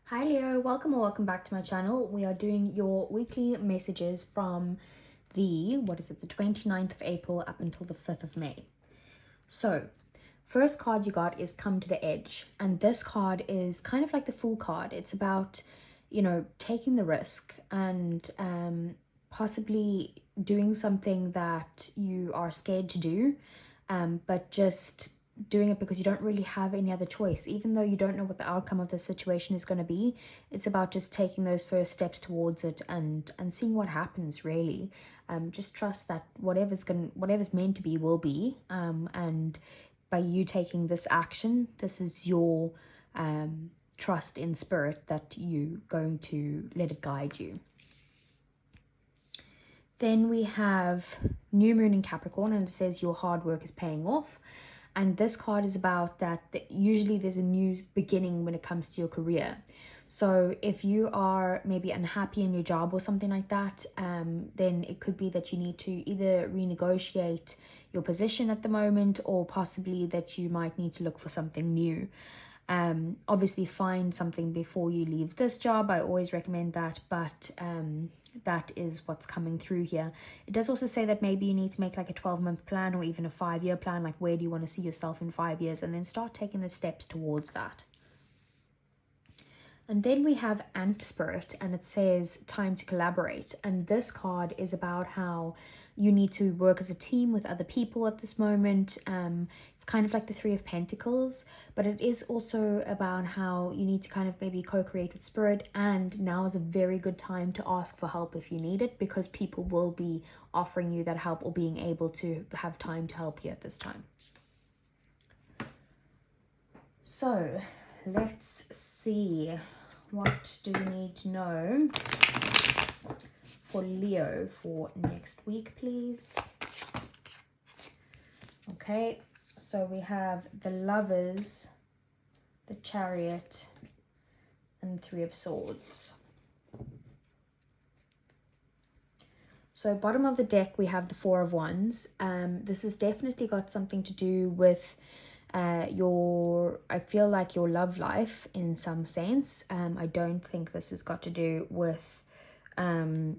Hi Leo, welcome or welcome back to my channel. We are doing your weekly messages from the 29th of April up until the 5th of May. So, first card you got is Come to the Edge. And this card is kind of like the Fool card. It's about, taking the risk and possibly doing something that you are scared to do, but just doing it because you don't really have any other choice. Even though you don't know what the outcome of the situation is going to be, it's about just taking those first steps towards it and seeing what happens, really. Just trust that whatever's meant to be will be, and by you taking this action, this is your trust in spirit that you're going to let it guide you. Then we have New Moon in Capricorn, and it says your hard work is paying off. And this card is about that usually there's a new beginning when it comes to your career. So if you are maybe unhappy in your job or something like that, then it could be that you need to either renegotiate your position at the moment, or possibly that you might need to look for something new. Obviously find something before you leave this job. I always recommend that, but that is what's coming through here. It does also say that maybe you need to make like a 12-month plan or even a 5-year plan, like where do you want to see yourself in 5 years, and then start taking the steps towards that. And then we have Ant Spirit, and it says time to collaborate. And this card is about how you need to work as a team with other people at this moment. It's kind of like the Three of Pentacles, but it is also about how you need to kind of maybe co-create with spirit, and now is a very good time to ask for help if you need it, because people will be offering you that help or being able to have time to help you at this time. So let's see, what do we need to know for Leo for next week, please? Okay, so we have the Lovers, the Chariot, and Three of Swords. So bottom of the deck, we have the Four of Wands. This has definitely got something to do with I feel like your love life in some sense. I don't think this has got to do with a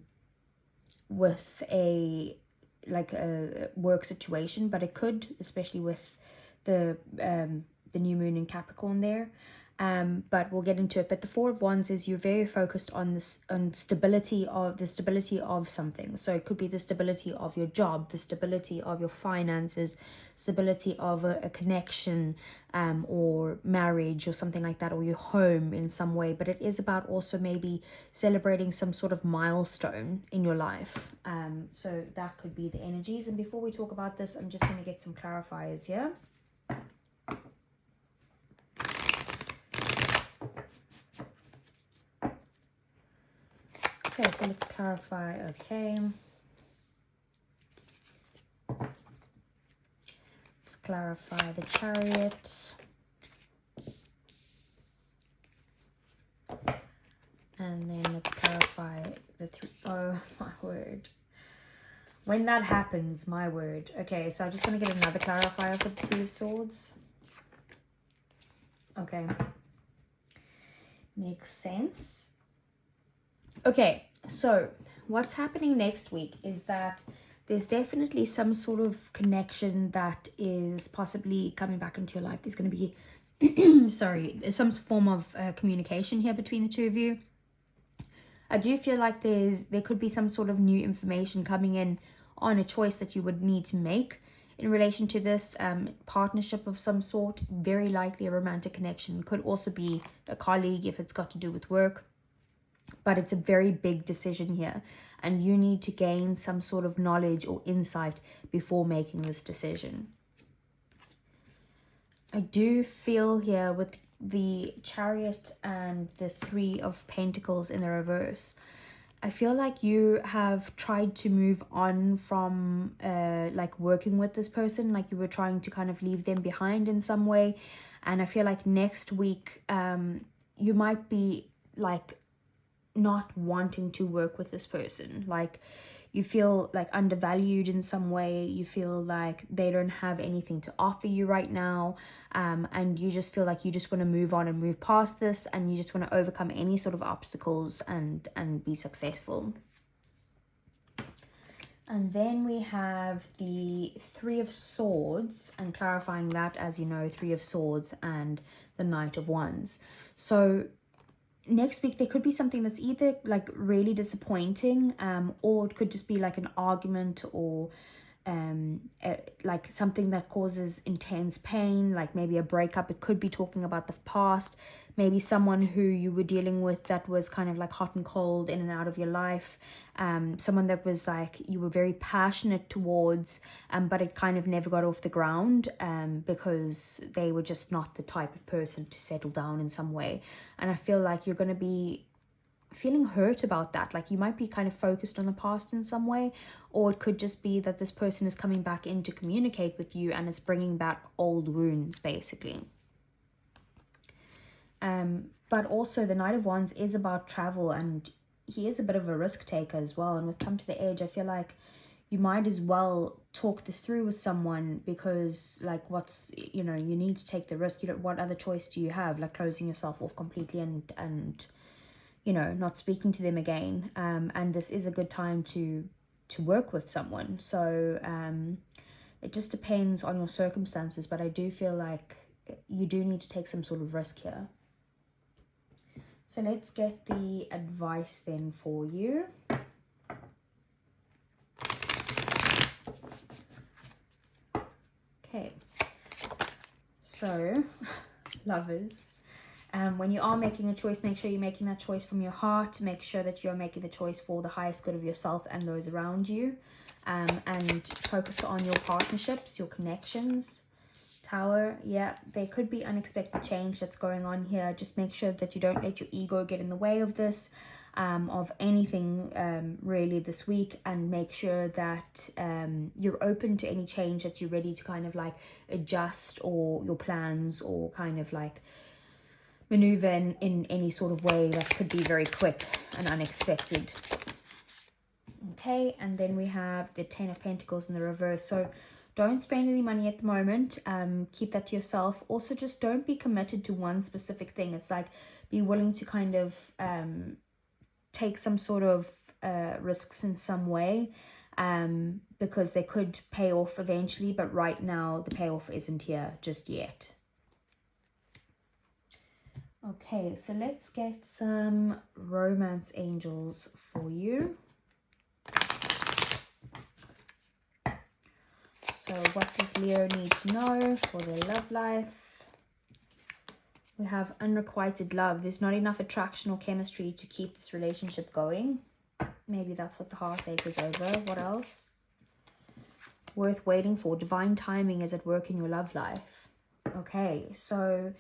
work situation, but it could, especially with the new moon in Capricorn there. But we'll get into it. But the Four of Wands is you're very focused on stability of something. So it could be the stability of your job, the stability of your finances, stability of a connection, or marriage or something like that, or your home in some way. But it is about also maybe celebrating some sort of milestone in your life. So that could be the energies. And before we talk about this, I'm just going to get some clarifiers here. Okay, so let's clarify. Okay. Let's clarify the Chariot. And then let's clarify the oh my word. When that happens, my word. Okay, so I just want to get another clarifier for the Three of Swords. Okay. Makes sense. Okay, so what's happening next week is that there's definitely some sort of connection that is possibly coming back into your life. There's going to be, there's some form of communication here between the two of you. I do feel like there could be some sort of new information coming in on a choice that you would need to make in relation to this partnership of some sort. Very likely a romantic connection. Could also be a colleague if it's got to do with work. But it's a very big decision here, and you need to gain some sort of knowledge or insight before making this decision. I do feel here with the Chariot and the Three of Pentacles in the reverse, I feel like you have tried to move on from working with this person, like you were trying to kind of leave them behind in some way. And I feel like next week you might be like not wanting to work with this person. Like you feel like undervalued in some way. You feel like they don't have anything to offer you right now, and you just feel like you just want to move on and move past this, and you just want to overcome any sort of obstacles and be successful. And then we have the Three of Swords, and clarifying that, as you know, Three of Swords and the Knight of Wands. So next week there could be something that's either like really disappointing, or it could just be like an argument, or like something that causes intense pain, like maybe a breakup. It could be talking about the past, maybe someone who you were dealing with that was kind of like hot and cold, in and out of your life, someone that was like you were very passionate towards, but it kind of never got off the ground, because they were just not the type of person to settle down in some way. And I feel like you're going to be feeling hurt about that. Like you might be kind of focused on the past in some way, or it could just be that this person is coming back in to communicate with you, and it's bringing back old wounds basically. But also the Knight of Wands is about travel, and he is a bit of a risk taker as well. And with Come to the Edge, I feel like you might as well talk this through with someone, because like you need to take the risk. What other choice do you have? Like closing yourself off completely and not speaking to them again. And this is a good time to work with someone. So it just depends on your circumstances, but I do feel like you do need to take some sort of risk here. So let's get the advice then for you. Okay, so lovers, when you are making a choice, make sure you're making that choice from your heart. Make sure that you're making the choice for the highest good of yourself and those around you, and focus on your partnerships, your connections. Tower, yeah, there could be unexpected change that's going on here. Just make sure that you don't let your ego get in the way of this, of anything really this week, and make sure that you're open to any change, that you're ready to kind of like adjust or your plans, or kind of like maneuver in any sort of way that could be very quick and unexpected. Okay, and then we have the Ten of Pentacles in the reverse. So don't spend any money at the moment. Keep that to yourself. Also, just don't be committed to one specific thing. It's like, be willing to kind of take some sort of risks in some way, because they could pay off eventually, but right now the payoff isn't here just yet. Okay, so let's get some romance angels for you. So what does Leo need to know for their love life? We have unrequited love. There's not enough attraction or chemistry to keep this relationship going. Maybe that's what the heartache is over. What else? Worth waiting for. Divine timing is at work in your love life. Okay, so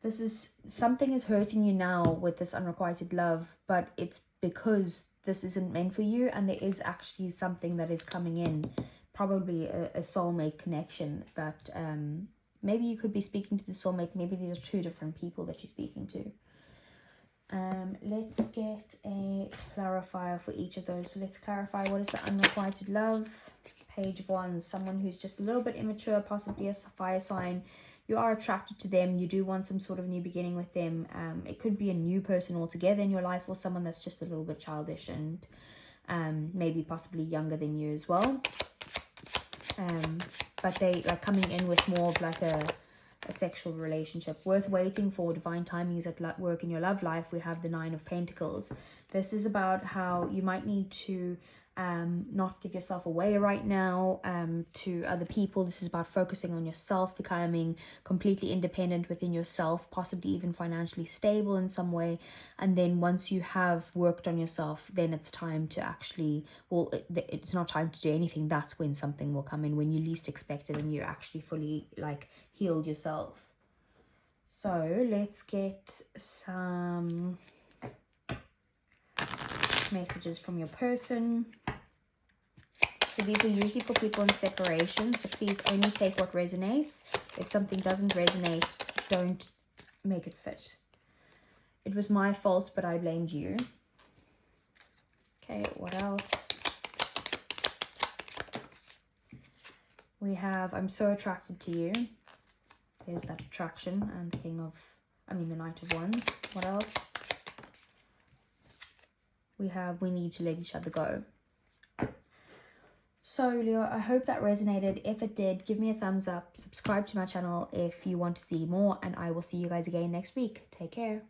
this is something is hurting you now with this unrequited love, but it's because this isn't meant for you, and there is actually something that is coming in. Probably a soulmate connection that maybe you could be speaking to the soulmate. Maybe these are two different people that you're speaking to. Let's get a clarifier for each of those. So let's clarify, what is the unrequited love? Page of Wands, someone who's just a little bit immature, possibly a fire sign. You are attracted to them. You do want some sort of new beginning with them. It could be a new person altogether in your life, or someone that's just a little bit childish and maybe possibly younger than you as well. But they are coming in with more of like a sexual relationship. Worth waiting for. Divine timing is at work in your love life. We have the Nine of Pentacles. This is about how you might need to not give yourself away right now to other people. This is about focusing on yourself, becoming completely independent within yourself, possibly even financially stable in some way. And then once you have worked on yourself, then it's time to actually, well, it's not time to do anything. That's when something will come in, when you least expect it, and you're actually fully like healed yourself. So let's get some messages from your person. So these are usually for people in separation, so please only take what resonates. If something doesn't resonate, don't make it fit. It was my fault, but I blamed you. Okay, what else? We have I'm so attracted to you. There's that attraction and the Knight of Wands. What else? We have we need to let each other go. So Leo, I hope that resonated. If it did, give me a thumbs up. Subscribe to my channel if you want to see more, and I will see you guys again next week. Take care.